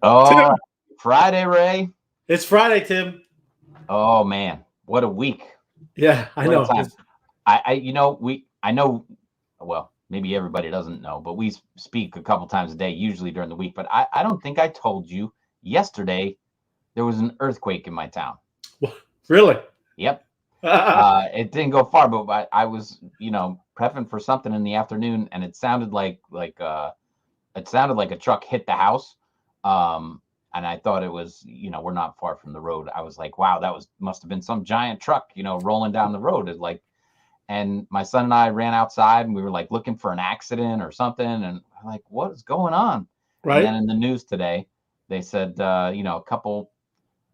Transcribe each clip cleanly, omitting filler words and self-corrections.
Oh, Tim, Friday, Ray. it's Friday, Tim. Oh man, what a week. Yeah, I What a know. time. I know, well, maybe everybody doesn't know, but we speak a couple times a day, usually during the week. But I don't think I told you yesterday there was an earthquake in my town. Really? Yep. It didn't go far, but I was, prepping for something in the afternoon, and it sounded like a truck hit the house. And I thought it was, we're not far from the road. I was like, wow, must have been some giant truck, rolling down the road. And my son and I ran outside and we were like looking for an accident or something. And I'm like, what is going on? And then Right? in the news today, they said, a couple,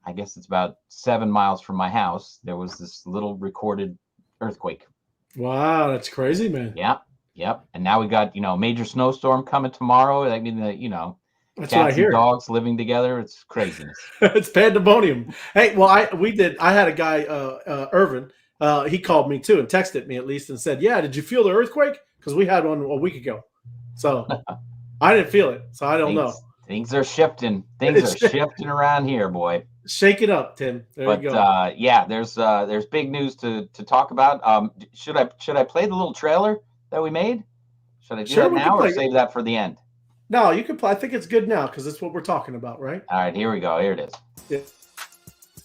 I guess it's about 7 miles from my house, there was this little recorded earthquake. Wow, that's crazy, man. Yep. Yep. And now we got, major snowstorm coming tomorrow. I mean, That's what I cats and hear. dogs living together. It's craziness. It's pandemonium. Hey, well, I had a guy, Irvin. He called me too and texted me at least and said, "Yeah, did you feel the earthquake? Because we had one a week ago." So I didn't feel it, so I don't know. Things are shifting. Things It's are shifting around here, boy. shake it up, Tim. There you But go. yeah, there's big news to talk about. Should I play the little trailer that we made? Should I do Sure, that we can now or play. save that for the end? No, you can play. I think it's good now because it's what we're talking about, right? All right, here we go. Here it is. Yeah.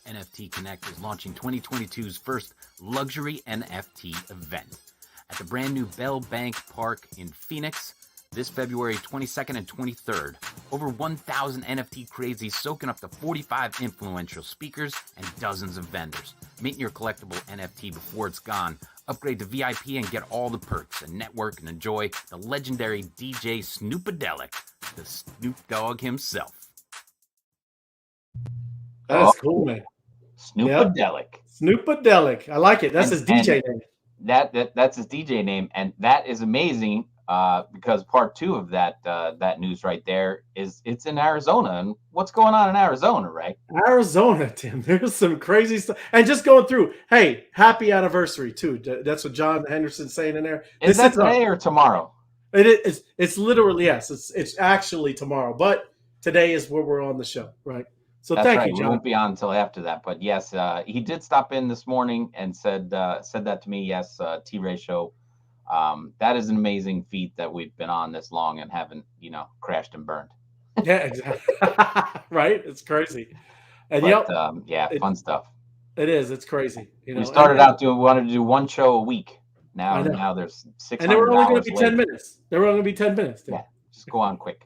NFT Connect is launching 2022's first luxury NFT event at the brand new Bell Bank Park in Phoenix this February 22nd and 23rd. Over 1,000 NFT crazies soaking up to 45 influential speakers and dozens of vendors. Mint your collectible NFT before it's gone. Upgrade to VIP and get all the perks and network and enjoy the legendary DJ Snoopadelic, the Snoop Dogg himself. That is cool, man. Yep. Snoopadelic. Snoopadelic. I like it. That's And his DJ name. that's his DJ name, and that is amazing. Because part two of that news right there is it's in Arizona, and what's going on in Arizona, right? Arizona, Tim. There's some crazy stuff. And just going through, hey, happy anniversary, too. That's what John Henderson's saying in there. Is that today or tomorrow? It is. It's literally, yes. It's actually tomorrow. But today is where we're on the show, right? So That's thank right. you, We John. won't be on until after that. But yes, he did stop in this morning and said that to me. Yes, T-Ray show. That is an amazing feat that we've been on this long and haven't, crashed and burned. Yeah, exactly. Right? It's crazy. And But yep, yeah, it, fun stuff. it is. It's crazy. We And, started out wanted to do one show a week. I know. Now there's And they were 600 only going to hours be 10 later. minutes. They were only going to be 10 minutes. Tim. Yeah, just go on quick.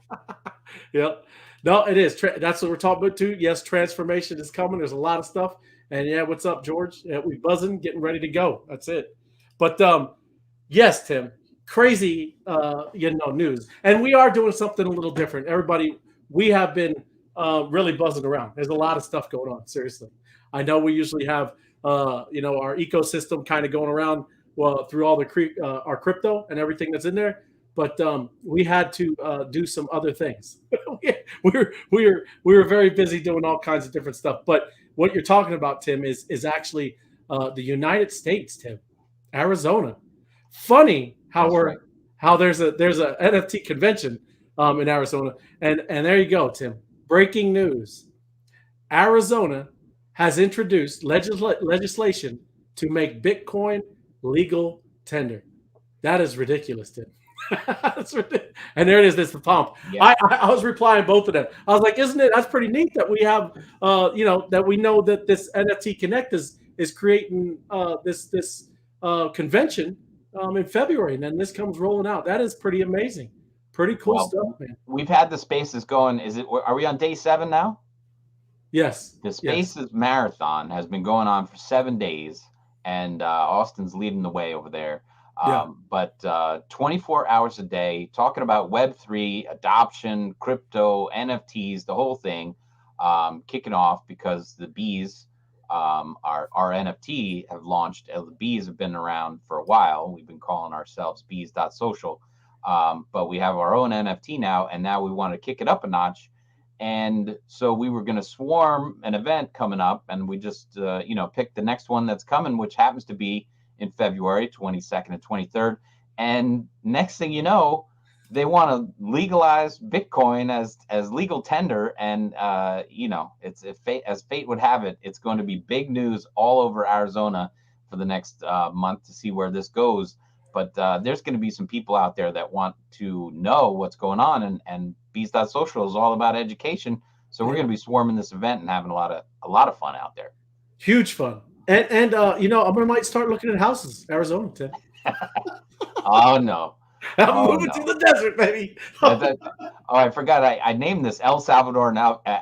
Yep. No, it is. That's what we're talking about too. Yes, transformation is coming. There's a lot of stuff. And yeah, what's up, George? Yeah, we buzzing, getting ready to go. That's it. But yes, Tim, crazy news. And we are doing something a little different. Everybody, we have been really buzzing around. There's a lot of stuff going on, seriously. I know we usually have our ecosystem kind of going around through all our crypto and everything that's in there. But we had to do some other things. we were very busy doing all kinds of different stuff. But what you're talking about, Tim, is actually the United States, Tim, Arizona. Funny how That's how there's a NFT convention in Arizona, and there you go, Tim. Breaking news: Arizona has introduced legislation to make Bitcoin legal tender. That is ridiculous, Tim. And there it is. This the pump. Yeah. I was replying both of them. I was like, "Isn't it? That's pretty neat that we have, that we know that this NFT Connect is creating this convention in February, and then this comes rolling out. That is pretty amazing. Pretty cool stuff, man. We've had the Spaces going. Are we on day 7 now? Yes. The Spaces Marathon has been going on for 7 days, and Austin's leading the way over there. But 24 hours a day, talking about Web3, adoption, crypto, NFTs, the whole thing, kicking off because the Bees, our NFT, have launched. The Bees have been around for a while. We've been calling ourselves BEES.Social, but we have our own NFT now, and now we want to kick it up a notch. And so we were going to swarm an event coming up, and we just, picked the next one that's coming, which happens to be in February 22nd and 23rd. And next thing you know, they want to legalize Bitcoin as legal tender, and it's as fate would have it, it's going to be big news all over Arizona for the next month to see where this goes. But there's going to be some people out there that want to know what's going on, and BEES.Social is all about education. So we're going to be swarming this event and having a lot of fun out there. Huge fun. And I might start looking at houses, Arizona, Tim. Oh no. I'm moving to the desert, baby. I forgot. I named this El Salvador and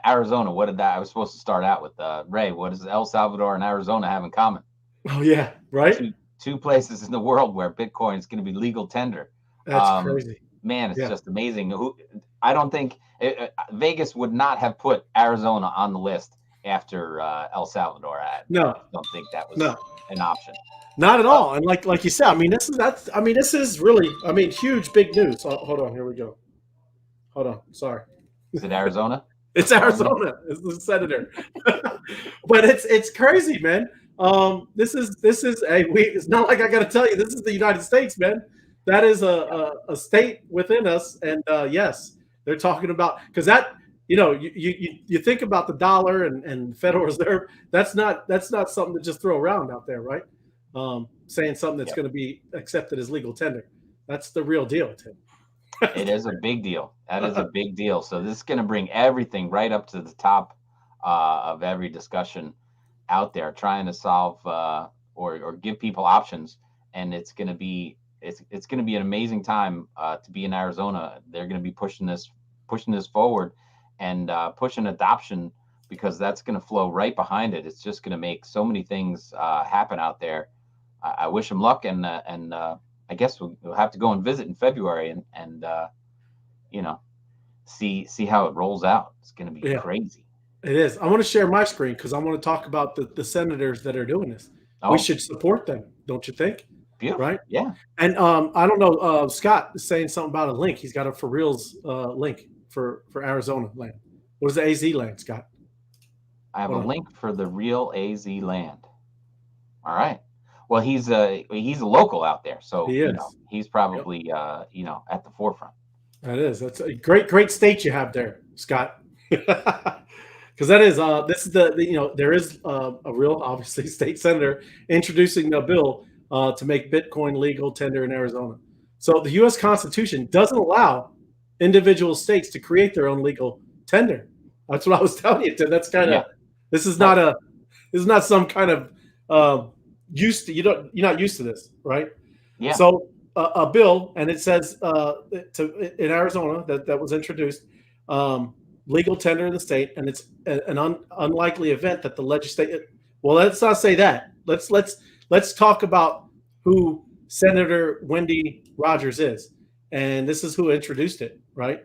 Arizona. What did that? I was supposed to start out with Ray. What does El Salvador and Arizona have in common? Oh yeah, right. Two places in the world where Bitcoin is going to be legal tender. That's crazy, man. It's just amazing. I don't think Vegas would not have put Arizona on the list after El Salvador. I don't think that was an option. Not at all. And like you said, this is really, huge, big news. Oh, hold on, here we go. Hold on, sorry. Is it Arizona? It's Arizona. It's the senator. But it's crazy, man. It's not like I got to tell you, this is the United States, man. That is a state within us, and yes, they're talking about, because that, you think about the dollar and Federal Reserve. That's not something to just throw around out there, right? Saying something that's going to be accepted as legal tender. That's the real deal, Tim. It is a big deal. That is a big deal. So this is going to bring everything right up to the top of every discussion out there, trying to solve or give people options. And it's going to be an amazing time to be in Arizona. They're going to be pushing this forward and pushing adoption, because that's going to flow right behind it. It's just going to make so many things happen out there. I wish them luck, and I guess we'll have to go and visit in February and see how it rolls out. It's going to be crazy. It is. I want to share my screen because I want to talk about the senators that are doing this. We should support them, don't you think? Beautiful. Right? Yeah. And I don't know. Scott is saying something about a link. He's got a For Reals link for Arizona land. What is the AZ land, Scott? I have a link for the real AZ land. All right. Well, he's a local out there, so he's probably at the forefront. That is. That's a great state you have there, Scott. Because that is this is there is a real, obviously, state senator introducing a bill to make Bitcoin legal tender in Arizona. So the U.S. Constitution doesn't allow individual states to create their own legal tender. That's what I was telling you, Tim. That's kind of this is not some kind of used to, you're not used to this, right? Yeah. So a bill, and it says in Arizona that was introduced, legal tender in the state, and it's an unlikely event that the legislature. Well, let's not say that. Let's talk about who Senator Wendy Rogers is, and this is who introduced it, right?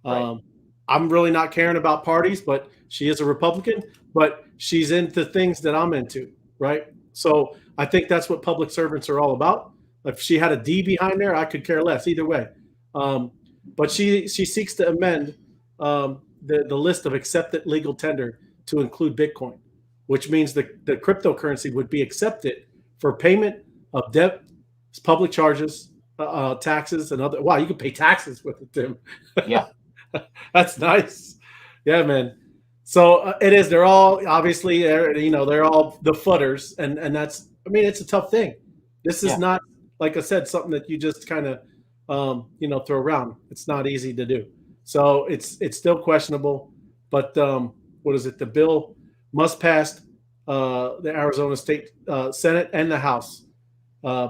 I'm really not caring about parties, but she is a Republican, but she's into things that I'm into, right? So I think that's what public servants are all about. If she had a D behind there, I could care less either way. But she seeks to amend the list of accepted legal tender to include Bitcoin, which means the cryptocurrency would be accepted for payment of debt, public charges, taxes, and other. Wow, you can pay taxes with it, Tim. Yeah. That's nice. Yeah, man. So it is. They're all obviously they're all the footers, and that's. I mean, it's a tough thing. This is not, like I said, something that you just kind of throw around. It's not easy to do. So it's still questionable. But what is it? The bill must pass the Arizona State Senate and the House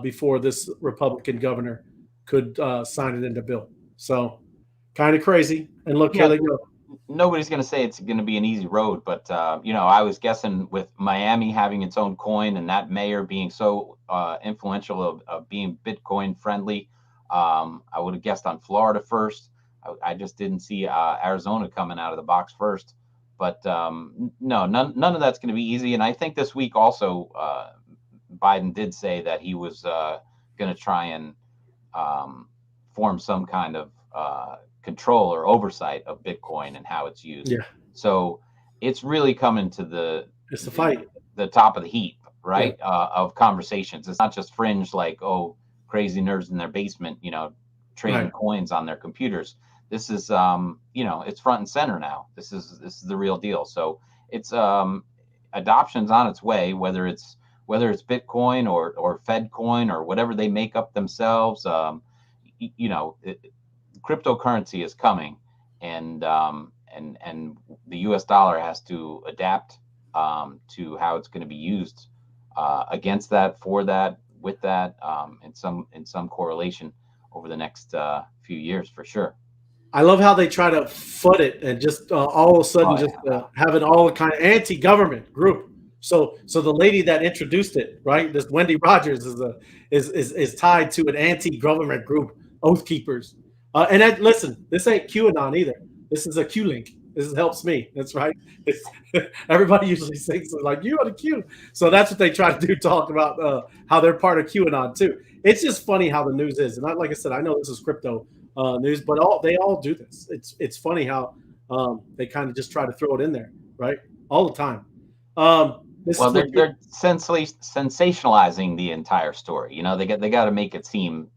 before this Republican governor could sign it into bill. So kind of crazy. And look, here they go. Nobody's going to say it's going to be an easy road, but I was guessing with Miami having its own coin and that mayor being so influential of being Bitcoin friendly, I would have guessed on Florida first. I just didn't see Arizona coming out of the box first. But no, none of that's going to be easy. And I think this week also, Biden did say that he was going to try and form some kind of control or oversight of Bitcoin and how it's used. Yeah. So it's really coming to the fight, the top of the heap, right? Of conversations. It's not just fringe, like, crazy nerds in their basement, trading coins on their computers. This is, it's front and center now. This is the real deal. So it's adoption's on its way, whether it's Bitcoin or Fed coin or whatever they make up themselves. Cryptocurrency is coming, and the U.S. dollar has to adapt to how it's going to be used against that, for that, with that, in some correlation over the next few years, for sure. I love how they try to foot it and just all of a sudden having all the kind of anti-government group. So the lady that introduced it, right, this Wendy Rogers is tied to an anti-government group, Oath Keepers. Listen, this ain't QAnon either. This is a Q link. This helps me. That's right. Everybody usually thinks like you are the Q. So that's what they try to do. Talk about how they're part of QAnon too. It's just funny how the news is, and like I said, I know this is crypto news, but they all do this. It's funny how they kind of just try to throw it in there, right, all the time. They're sensationalizing the entire story. They got to make it seem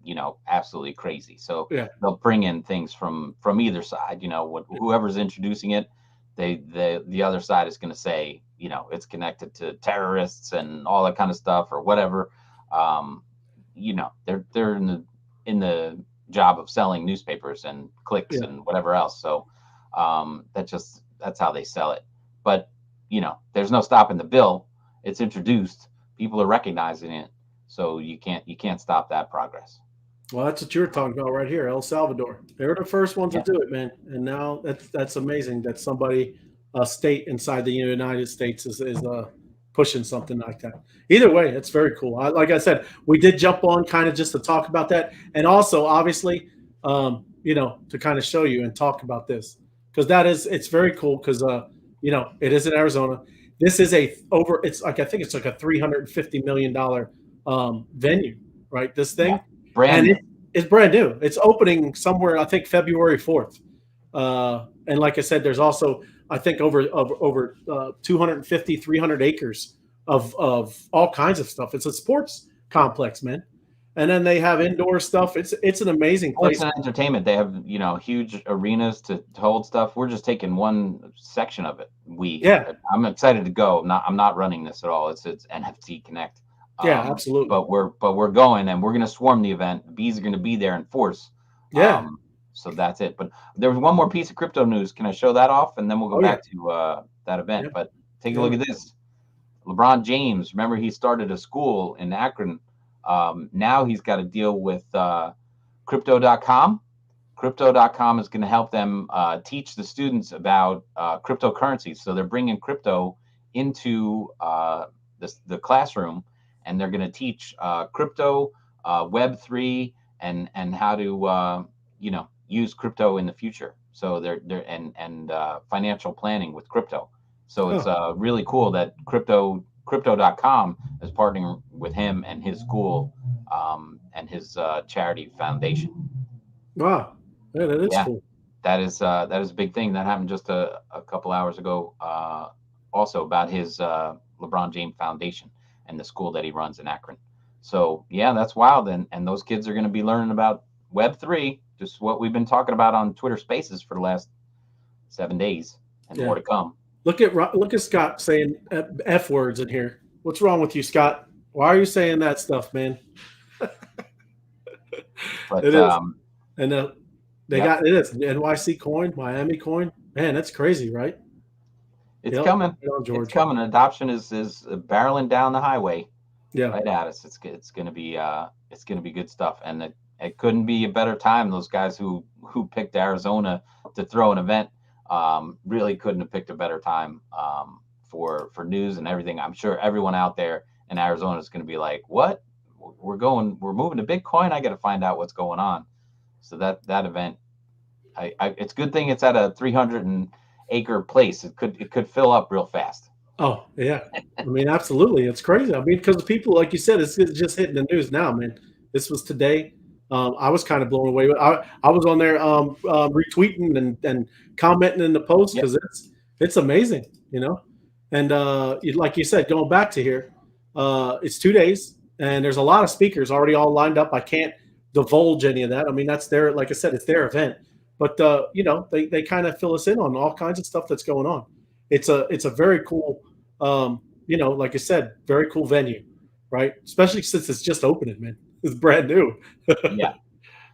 absolutely crazy. So they'll bring in things from either side. Whoever's introducing it, the other side is going to say it's connected to terrorists and all that kind of stuff or whatever. They're in the job of selling newspapers and clicks and whatever else. So that's how they sell it. But there's no stopping the bill. It's introduced. People are recognizing it. So you can't stop that progress. Well, that's what you're talking about right here, El Salvador. They were the first ones to do it, man. And now that's amazing that somebody, a state inside the United States is pushing something like that. Either way, it's very cool. Like I said, we did jump on kind of just to talk about that. And also, obviously, to kind of show you and talk about this. Because it's very cool because it is in Arizona. This is it's like, I think it's like a $350 million venue, right? This thing. Yeah. It's brand new. It's opening somewhere, I think February 4th. And like I said, there's also, I think over 250, 300 acres of all kinds of stuff. It's a sports complex, man. And then they have indoor stuff. It's an amazing place. It's an entertainment. They have huge arenas to hold stuff. We're just taking one section of it. I'm excited to go. I'm not running this at all. It's NFT Connect. Yeah, absolutely. But we're going, and we're going to swarm the event. Bees are going to be there in force. Yeah. So that's it. But there was one more piece of crypto news. Can I show that off, and then we'll go back to that event? Yeah. But take a look at this. LeBron James. Remember, he started a school in Akron. Now he's got to deal with crypto.com. Crypto.com is going to help them teach the students about cryptocurrencies. So they're bringing crypto into the classroom, and they're going to teach crypto, Web3, and how to use crypto in the future. So they're financial planning with crypto. So it's really cool that crypto.com is partnering with him and his school and his charity foundation. Wow. Yeah, that is cool. That is a big thing that happened just a couple hours ago. Also about his LeBron James Foundation and the school that he runs in Akron. So yeah, that's wild. And those kids are going to be learning about Web3, just what we've been talking about on Twitter Spaces for the last 7 days, and more to come. Look at Scott saying F words in here. What's wrong with you, Scott? Why are you saying that stuff, man? But it is. And it is NYC coin, Miami coin. Man, that's crazy, right? It's coming. It's coming. Adoption is barreling down the highway. Yeah, right at us. It's going to be good stuff, and it couldn't be a better time. Those guys who picked Arizona to throw an event really couldn't have picked a better time for news and everything. I'm sure everyone out there in Arizona is going to be like, "What? We're moving to Bitcoin. I got to find out what's going on." So that event, it's a good thing it's at a 300-acre place. It could fill up real fast. Oh yeah, I mean absolutely, it's crazy. I mean, because people, like you said, it's just hitting the news now, man. This was today. I was kind of blown away. I was on there retweeting and commenting in the post because it's amazing, And like you said, going back to here, it's 2 days, and there's a lot of speakers already all lined up. I can't divulge any of that. I mean, that's their, like I said, it's their event. But you know, they kind of fill us in on all kinds of stuff that's going on. It's a very cool, you know, like I said, very cool venue, right? Especially since it's just opening, man. It's brand new. Yeah.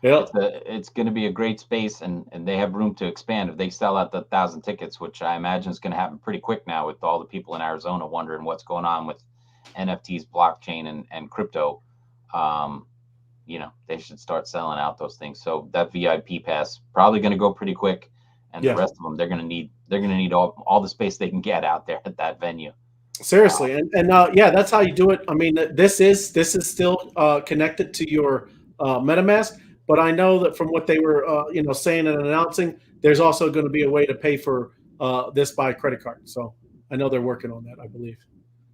Yeah. It's going to be a great space, and they have room to expand if they sell out the 1,000 tickets, which I imagine is going to happen pretty quick now with all the people in Arizona wondering what's going on with NFTs, blockchain, and crypto. You know, they should start selling out those things. So that VIP pass probably going to go pretty quick, and Yeah. the rest of them they're going to need all the space they can get out there at that venue. Seriously, and yeah, that's how you do it. I mean, this is still connected to your MetaMask, but I know that from what they were you know, saying and announcing, there's also going to be a way to pay for this by credit card. So I know they're working on that, I believe.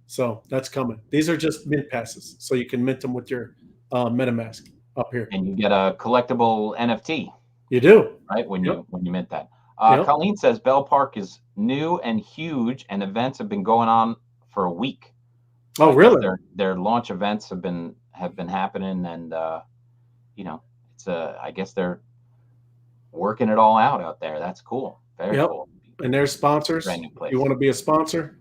So that's coming. These are just mint passes, so you can mint them with your MetaMask up here. And you get a collectible NFT. You do, right? When Yep. you mint that. Yep. Colleen says Bell Park is new and huge, and events have been going on for a week. Oh, I guess really? Their launch events have been happening, and you know, it's I guess they're working it all out there. That's cool. Very Yep. cool. And there's sponsors. Brand new If place. you want to be a sponsor,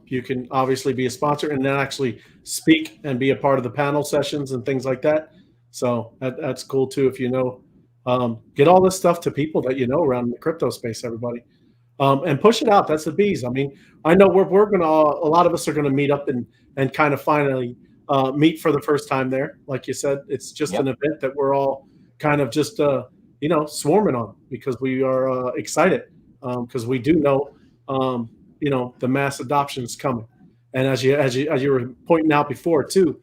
you can obviously be a sponsor and then actually speak and be a part of the panel sessions and things like that. So that's cool too. If you know, get all this stuff to people that you know around the crypto space, everybody, and push it out. That's the bees. I mean, I know we're gonna a lot of us are gonna meet up and kind of finally meet for the first time there. Like you said, it's just Yep. an event that we're all kind of just you know, swarming on because we are excited. Because we do know, you know, the mass adoption is coming, and as you were pointing out before too,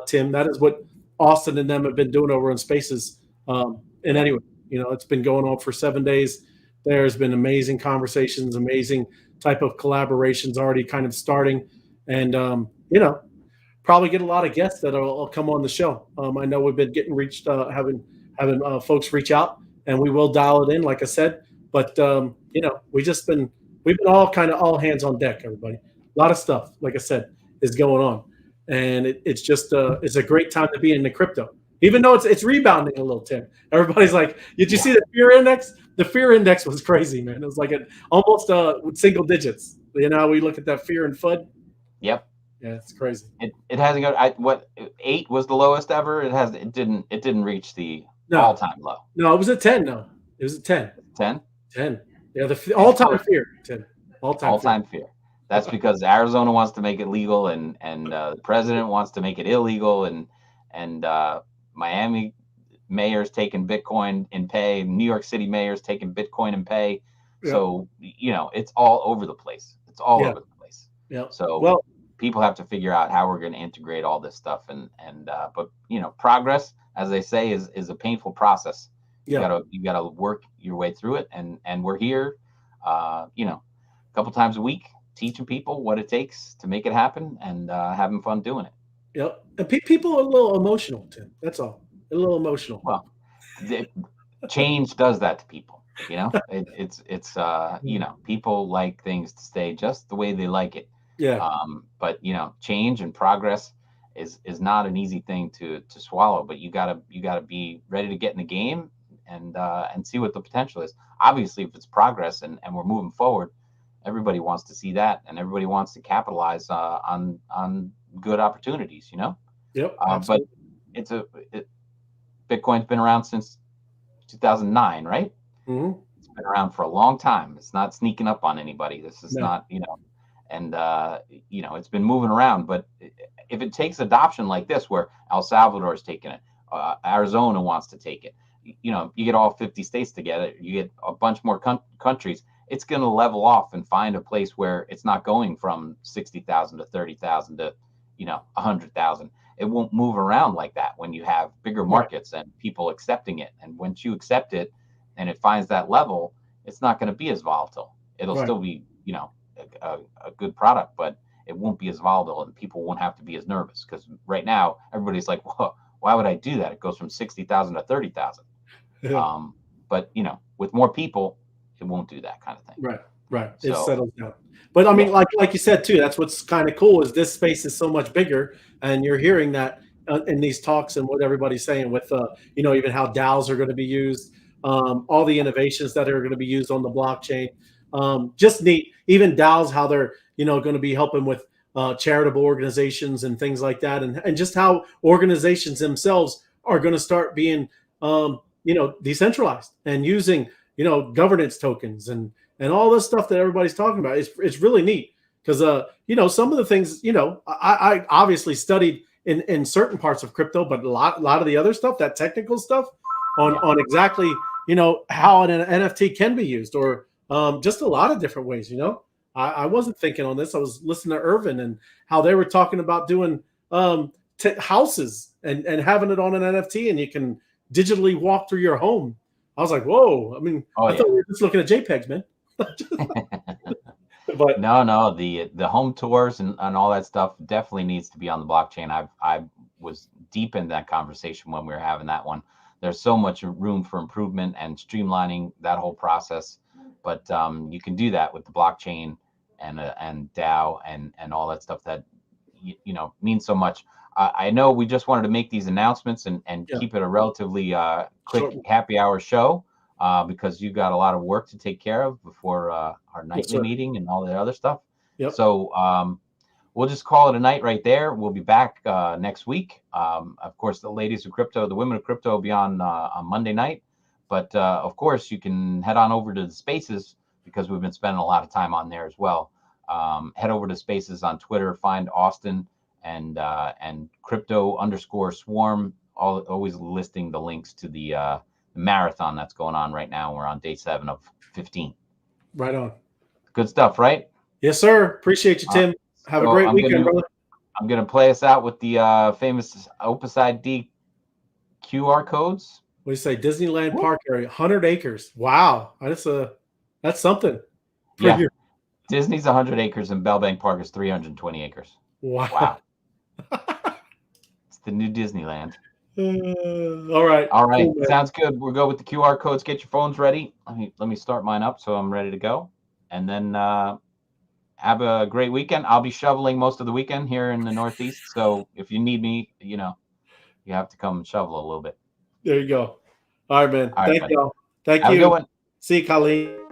Tim, that is what Austin and them have been doing over in Spaces. And anyway, you know, it's been going on for 7 days. There's been amazing conversations, amazing type of collaborations already kind of starting, and you know, probably get a lot of guests that will come on the show. I know we've been getting having folks reach out, and we will dial it in, like I said. But you know, we've been all kind of all hands on deck, everybody. A lot of stuff, like I said, is going on, and it's just it's a great time to be in the crypto, even though it's rebounding a little. Tim, everybody's like, did you see the fear index? The fear index was crazy, man. It was like almost single digits. You know, we look at that fear and FUD. Yep. Yeah, it's crazy. It hasn't got. What 8 was the lowest ever? It didn't reach the all-time low. No, it was a 10. No, it was a 10. 10. 10. Yeah, the all-time fear. 10. All-time fear. That's because Arizona wants to make it legal, and the president wants to make it illegal, and Miami mayor's taking Bitcoin in pay, New York City mayor's taking Bitcoin in pay. Yeah. So you know, it's all over the place. It's all over the place. Yeah. So people have to figure out how we're going to integrate all this stuff, and but you know, progress, as they say, is a painful process. You gotta work your way through it, and we're here, you know, a couple times a week, teaching people what it takes to make it happen, and having fun doing it. Yep. And people are a little emotional, Tim. That's all. A little emotional. Well, change does that to people. You know, it's you know, people like things to stay just the way they like it. Yeah. But you know, change and progress is not an easy thing to swallow. But you gotta be ready to get in the game and see what the potential is. Obviously, if it's progress and we're moving forward, everybody wants to see that, and everybody wants to capitalize on good opportunities. You know. Yep. But Bitcoin's been around since 2009, right? Mm-hmm. It's been around for a long time. It's not sneaking up on anybody. This is not, you know, and you know, it's been moving around. But if it takes adoption like this, where El Salvador is taking it, Arizona wants to take it, you know, you get all 50 states together, you get a bunch more countries, it's going to level off and find a place where it's not going from 60,000 to 30,000 to, you know, 100,000. It won't move around like that when you have bigger markets and people accepting it. And once you accept it and it finds that level, it's not going to be as volatile. It'll still be, you know, a good product, but it won't be as volatile, and people won't have to be as nervous, because right now everybody's like, well, why would I do that? It goes from 60,000 to 30,000. Yeah. But you know, with more people, it won't do that kind of thing. Right. So, it settles down. But I mean, like you said too, that's what's kind of cool is this space is so much bigger, and you're hearing that in these talks and what everybody's saying with, even how DAOs are going to be used, all the innovations that are going to be used on the blockchain. Just neat. Even DAOs, how they're, going to be helping with charitable organizations and things like that. And just how organizations themselves are going to start being, decentralized and using, governance tokens and all this stuff that everybody's talking about. It's really neat because, some of the things, I obviously studied in certain parts of crypto, but a lot of the other stuff, that technical stuff on exactly, how an NFT can be used, or just a lot of different ways, I wasn't thinking on this. I was listening to Irvin and how they were talking about doing houses and having it on an NFT, and you can digitally walk through your home. I was like, whoa. I mean, I thought we were just looking at JPEGs, man. But no, the home tours and all that stuff definitely needs to be on the blockchain. I was deep in that conversation when we were having that one. There's so much room for improvement and streamlining that whole process, but you can do that with the blockchain and DAO and all that stuff that means so much. I know we just wanted to make these announcements and keep it a relatively quick happy hour show. Because you got a lot of work to take care of before our nightly meeting and all the other stuff. Yep. So we'll just call it a night right there. We'll be back next week. Of course, the ladies of crypto, the women of crypto will be on Monday night. But of course, you can head on over to the Spaces because we've been spending a lot of time on there as well. Head over to Spaces on Twitter, find Austin and crypto_swarm, always listing the links to the marathon that's going on right now. We're on day 7 of 15. Right on. Good stuff, right? Yes, sir. Appreciate you, Tim. Have a great weekend, brother. I'm going to play us out with the famous Opus ID QR codes. What do you say? Disneyland Park area, 100 acres. Wow. That's something. Yeah. Disney's 100 acres and Bell Bank Park is 320 acres. Wow. It's the new Disneyland. All right. Cool, sounds good. We'll go with the QR codes. Get your phones ready. Let me start mine up so I'm ready to go. And then have a great weekend. I'll be shoveling most of the weekend here in the Northeast. So if you need me, you have to come and shovel a little bit. There you go. All right, man. Thank you. Thank you. Have a good one. See you, Colleen.